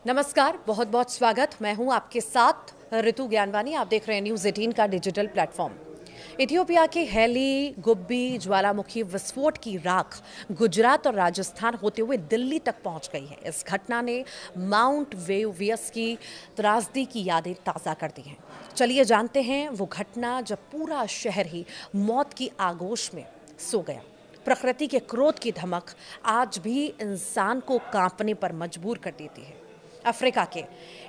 नमस्कार, बहुत बहुत स्वागत। मैं हूं आपके साथ ऋतु ज्ञानवानी। आप देख रहे हैं न्यूज़ 18 का डिजिटल प्लेटफॉर्म। इथियोपिया के हेली गुब्बी ज्वालामुखी विस्फोट की राख गुजरात और राजस्थान होते हुए दिल्ली तक पहुंच गई है। इस घटना ने माउंट वेसुवियस की त्रासदी की यादें ताज़ा कर दी हैं। चलिए जानते हैं वो घटना जब पूरा शहर ही मौत की आगोश में सो गया। प्रकृति के क्रोध की धमक आज भी इंसान को कांपने पर मजबूर कर देती है। अफ्रीका के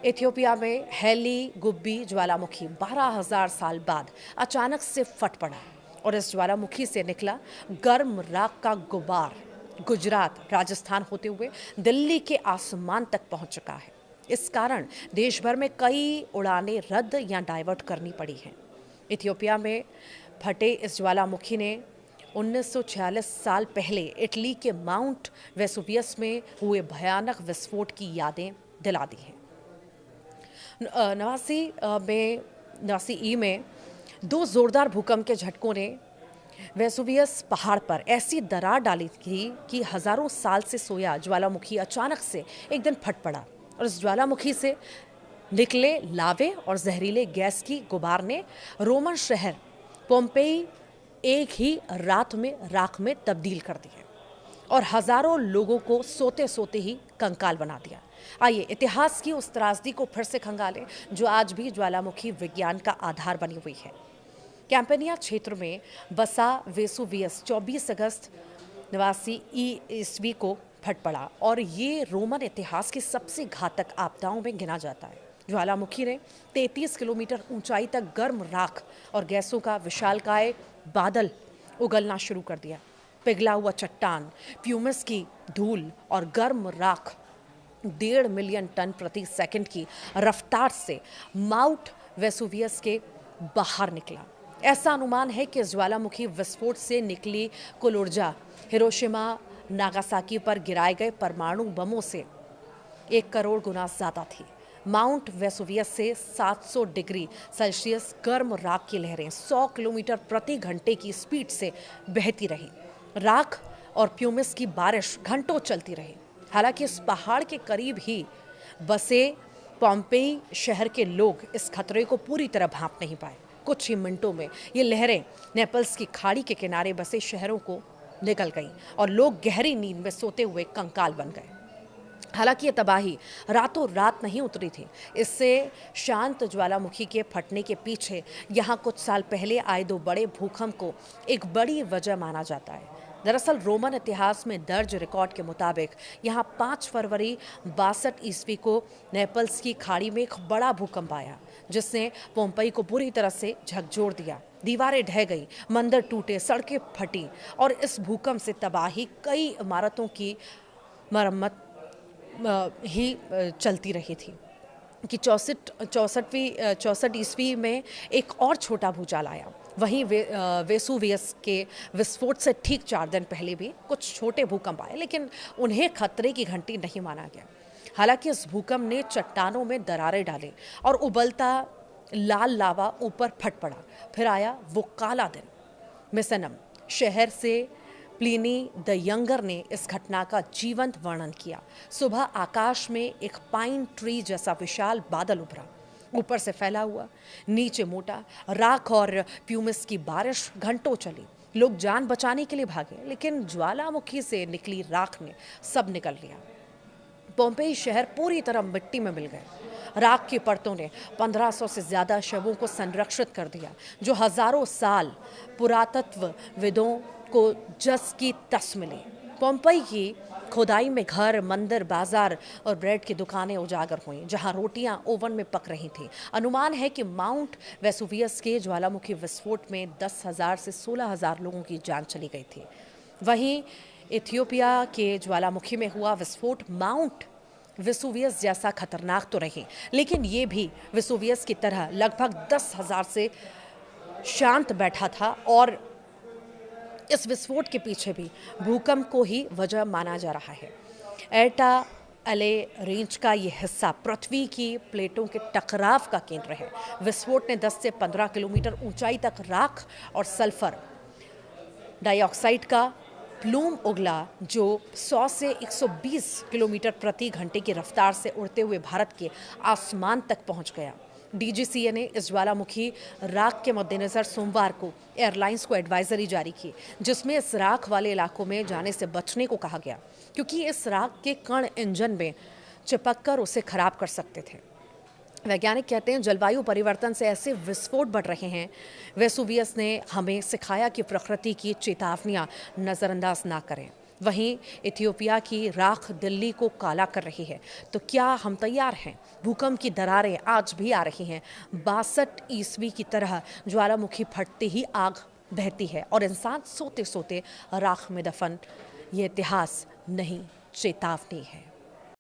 इथियोपिया में हेली गुब्बी ज्वालामुखी 12,000 साल बाद अचानक से फट पड़ा और इस ज्वालामुखी से निकला गर्म राख का गुबार गुजरात राजस्थान होते हुए दिल्ली के आसमान तक पहुंच चुका है। इस कारण देश भर में कई उड़ानें रद्द या डाइवर्ट करनी पड़ी हैं। इथियोपिया में फटे इस ज्वालामुखी ने 1946 साल पहले इटली के माउंट वेसुवियस में हुए भयानक विस्फोट की यादें दिला दी है। नवासी ई में दो जोरदार भूकंप के झटकों ने वेसुवियस पहाड़ पर ऐसी दरार डाली थी कि हजारों साल से सोया ज्वालामुखी अचानक से एक दिन फट पड़ा और इस ज्वालामुखी से निकले लावे और जहरीले गैस की गुबार ने रोमन शहर पोम्पेई एक ही रात में राख में तब्दील कर दिया और हजारों लोगों को सोते सोते ही कंकाल बना दिया। आइए इतिहास की उस त्रासदी को फिर से खंगालें जो आज भी ज्वालामुखी विज्ञान का आधार बनी हुई है। कैंपेनिया क्षेत्र में बसा वेसुवियस 24 अगस्त 89 ईस्वी को फट पड़ा और ये रोमन इतिहास की सबसे घातक आपदाओं में गिना जाता है। ज्वालामुखी ने 33 किलोमीटर ऊंचाई तक गर्म राख और गैसों का विशालकाय बादल उगलना शुरू कर दिया। पिघला हुआ चट्टान, प्यूमिस की धूल और गर्म राख 1.5 मिलियन टन प्रति सेकंड की रफ्तार से माउंट वेसुवियस के बाहर निकला। ऐसा अनुमान है कि ज्वालामुखी विस्फोट से निकली कुल ऊर्जा हिरोशिमा नागासाकी पर गिराए गए परमाणु बमों से 1 करोड़ गुना ज्यादा थी। माउंट वेसुवियस से 700 डिग्री सेल्सियस गर्म राख की लहरें 100 किलोमीटर प्रति घंटे की स्पीड से बहती रही। राख और प्यूमिस की बारिश घंटों चलती रही। हालांकि इस पहाड़ के करीब ही बसे पोम्पेई शहर के लोग इस खतरे को पूरी तरह भांप नहीं पाए। कुछ ही मिनटों में ये लहरें नेपल्स की खाड़ी के किनारे बसे शहरों को निकल गईं और लोग गहरी नींद में सोते हुए कंकाल बन गए। हालांकि ये तबाही रातों रात नहीं उतरी थी। इससे शांत ज्वालामुखी के फटने के पीछे यहाँ कुछ साल पहले आए 2 बड़े भूकंप को एक बड़ी वजह माना जाता है। दरअसल रोमन इतिहास में दर्ज रिकॉर्ड के मुताबिक यहाँ 5 फरवरी 62 ईस्वी को नेपल्स की खाड़ी में एक बड़ा भूकंप आया जिसने पोम्पेई को बुरी तरह से झकझोर दिया। दीवारें ढह गई, मंदिर टूटे, सड़कें फटी और इस भूकंप से तबाही कई इमारतों की मरम्मत ही चलती रही थी कि 64 ईस्वी में एक और छोटा भूचाल आया। वहीं वेसुवियस के विस्फोट से ठीक 4 दिन पहले भी कुछ छोटे भूकंप आए, लेकिन उन्हें खतरे की घंटी नहीं माना गया। हालांकि इस भूकंप ने चट्टानों में दरारें डाली और उबलता लाल लावा ऊपर फट पड़ा। फिर आया वो काला दिन। मिसनम शहर से प्लिनी द यंगर ने इस घटना का जीवंत वर्णन किया। सुबह आकाश में एक पाइन ट्री जैसा विशाल बादल उभरा, ऊपर से फैला हुआ, नीचे मोटा राख और प्यूमिस की बारिश घंटों चली। लोग जान बचाने के लिए भागे, लेकिन ज्वालामुखी से निकली राख ने सब निकल लिया। पोम्पेई शहर पूरी तरह मिट्टी में मिल गए। राख की परतों ने 1500 से ज्यादा शवों को संरक्षित कर दिया, जो हजारों साल पुरातत्वविदों को जस की तस मिली। पोम्पेई की खुदाई में घर, मंदिर, बाजार और ब्रेड की दुकानें उजागर हुईं, जहां रोटियां ओवन में पक रही थीं। अनुमान है कि माउंट वेसुवियस के ज्वालामुखी विस्फोट में 10,000 से 16,000 लोगों की जान चली गई थी। वहीं इथियोपिया के ज्वालामुखी में हुआ विस्फोट माउंट वेसुवियस जैसा खतरनाक तो नहीं, लेकिन ये भी वेसुवियस की तरह लगभग 10,000 से शांत बैठा था और इस विस्फोट के पीछे भी भूकंप को ही वजह माना जा रहा है। एटा एले रेंज का ये हिस्सा पृथ्वी की प्लेटों के टकराव का केंद्र है। विस्फोट ने 10 से 15 किलोमीटर ऊंचाई तक राख और सल्फर डाइऑक्साइड का प्लूम उगला जो 100 से 120 किलोमीटर प्रति घंटे की रफ्तार से उड़ते हुए भारत के आसमान तक पहुंच गया। डीजीसीए ने इस ज्वालामुखी राख के मद्देनजर सोमवार को एयरलाइंस को एडवाइजरी जारी की, जिसमें इस राख वाले इलाकों में जाने से बचने को कहा गया, क्योंकि इस राख के कण इंजन में चिपककर उसे खराब कर सकते थे। वैज्ञानिक कहते हैं जलवायु परिवर्तन से ऐसे विस्फोट बढ़ रहे हैं। वेसुवियस ने हमें सिखाया कि प्रकृति की चेतावनियां नज़रअंदाज ना करें। वहीं इथियोपिया की राख दिल्ली को काला कर रही है, तो क्या हम तैयार हैं? भूकंप की दरारें आज भी आ रही हैं। 62 ईस्वी की तरह ज्वालामुखी फटते ही आग बहती है और इंसान सोते सोते राख में दफन। ये इतिहास नहीं, चेतावनी है।